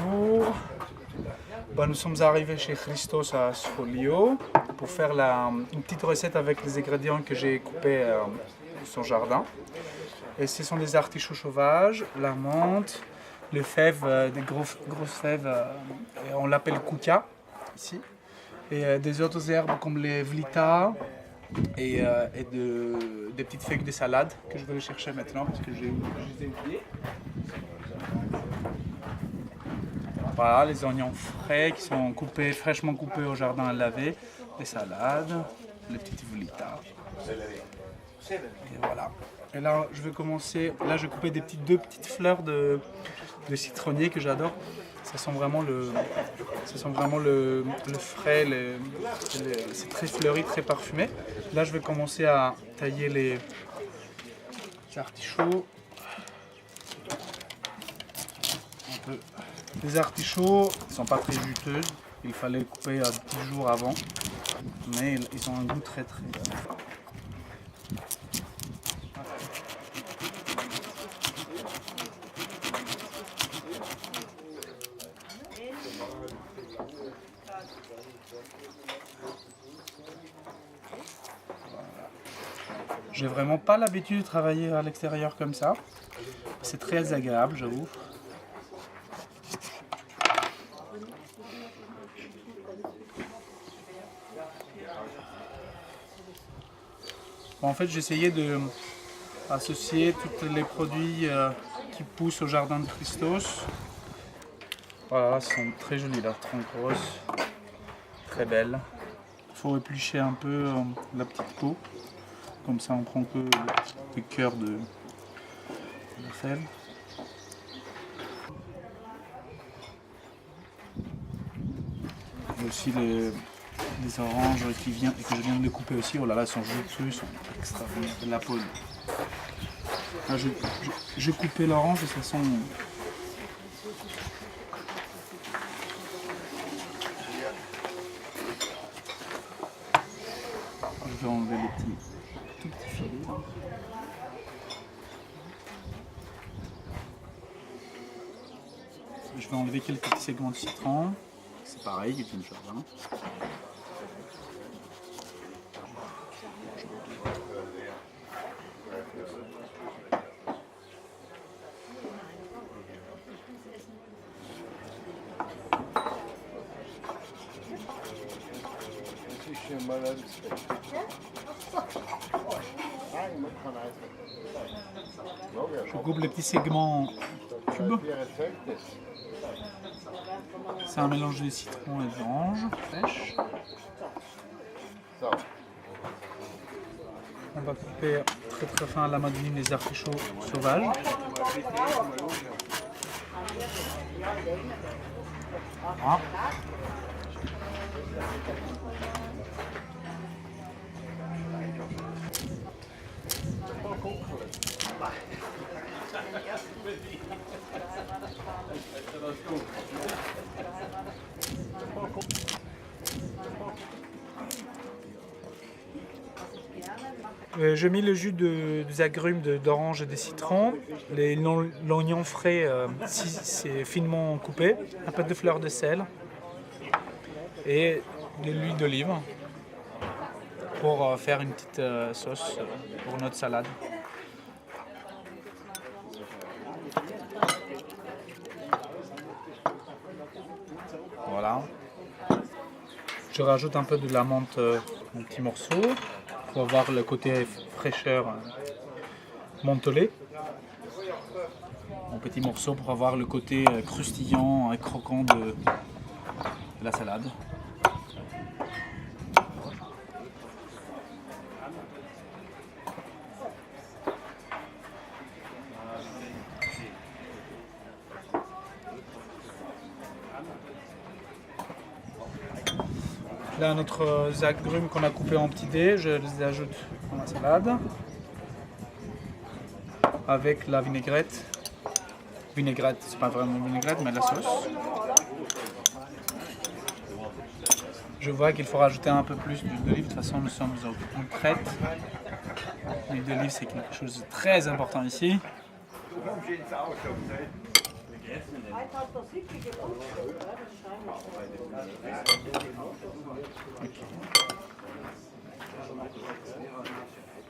Bonjour. Nous sommes arrivés chez Christos à Scholiau pour faire une petite recette avec les ingrédients que j'ai coupés de son jardin. Et ce sont des artichauts sauvages, la menthe, les fèves, des grosses fèves, on l'appelle kouka ici, et des autres herbes comme les vlita et des petites feuilles de salade que je vais chercher maintenant parce que je les ai oubliées. Voilà, les oignons frais qui sont fraîchement coupés au jardin à laver, les salades, les petites vlita. Et voilà. Et là, je vais commencer. Là, je vais couper deux petites fleurs de citronnier que j'adore. Ça sent vraiment le frais. C'est très fleuri, très parfumé. Là, je vais commencer à tailler les artichauts. Un peu. Les artichauts ne sont pas très juteuses, il fallait les couper 10 jours avant, mais ils ont un goût très très bon. J'ai vraiment pas l'habitude de travailler à l'extérieur comme ça, c'est très agréable, j'avoue. En fait, j'essayais d'associer tous les produits qui poussent au jardin de Christos. Voilà, elles sont très jolies là, trop grosses, très belles. Il faut éplucher un peu la petite peau, comme ça on prend que le cœur de la fève. Il y a aussi des oranges que je viens de les couper aussi. Oh là là, elles sont juteuses, elles sont extra bonnes. De la peau. Là, j'ai coupé l'orange et ça sent. Je vais enlever les tout petits filets. Je vais enlever quelques petits segments de citron. C'est pareil, qui est une jardin. Je coupe les petits segments en cubes. C'est un mélange de citron et d'orange fraîche. On va couper très très fin à la madeleine les artichauts sauvages. Voilà. J'ai mis le jus des agrumes d'orange et des citrons, l'oignon frais c'est finement coupé, un peu de fleur de sel et de l'huile d'olive pour faire une petite sauce pour notre salade. Voilà. Je rajoute un peu de la menthe en petits morceaux pour avoir le côté fraîcheur mentholé. En petits morceaux pour avoir le côté croustillant et croquant de la salade. Là, notre agrumes qu'on a coupé en petits dés, je les ajoute dans la salade avec la vinaigrette. Vinaigrette, c'est pas vraiment vinaigrette, mais la sauce. Je vois qu'il faut rajouter un peu plus d'huile d'olive. De toute façon, nous sommes en Crète. L'huile d'olive, c'est quelque chose de très important ici.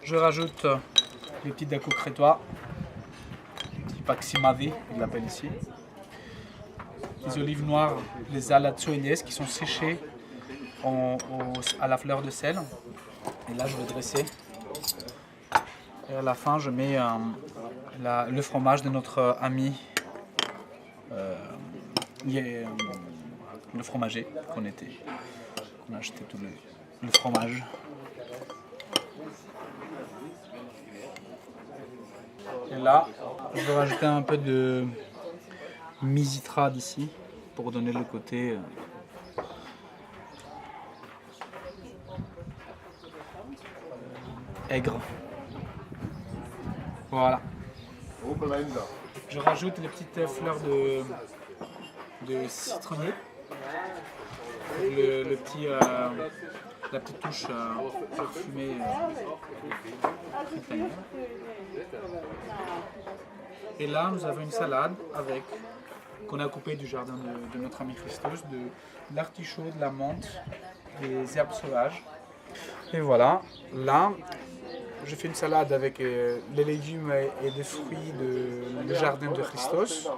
Je rajoute les petits dacos crétois, petit paximadi, ils l'appellent ici. Les olives noires, les alatsoides qui sont séchées à la fleur de sel. Et là, je vais dresser. Et à la fin, je mets le fromage de notre ami, le fromager qu'on a acheté tout le fromage. Et là, je vais rajouter un peu de misitrade ici pour donner le côté aigre. Voilà. Je rajoute les petites fleurs de citronnier, la petite touche parfumée. Et là, nous avons une salade qu'on a coupée du jardin de notre ami Christos, de l'artichaut, de la menthe, des herbes sauvages. Et voilà, là, je fais une salade avec les légumes et des fruits du jardin de Christos,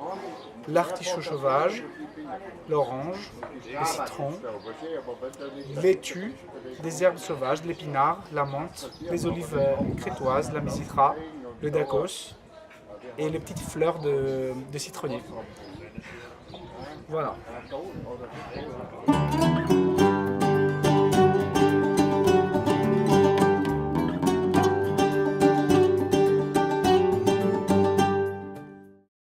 l'artichaut sauvage, l'orange, le citron, laitue, des herbes sauvages, de l'épinard, la menthe, les olives crétoises, la mésitra, le dacos et les petites fleurs de citronnier. Voilà.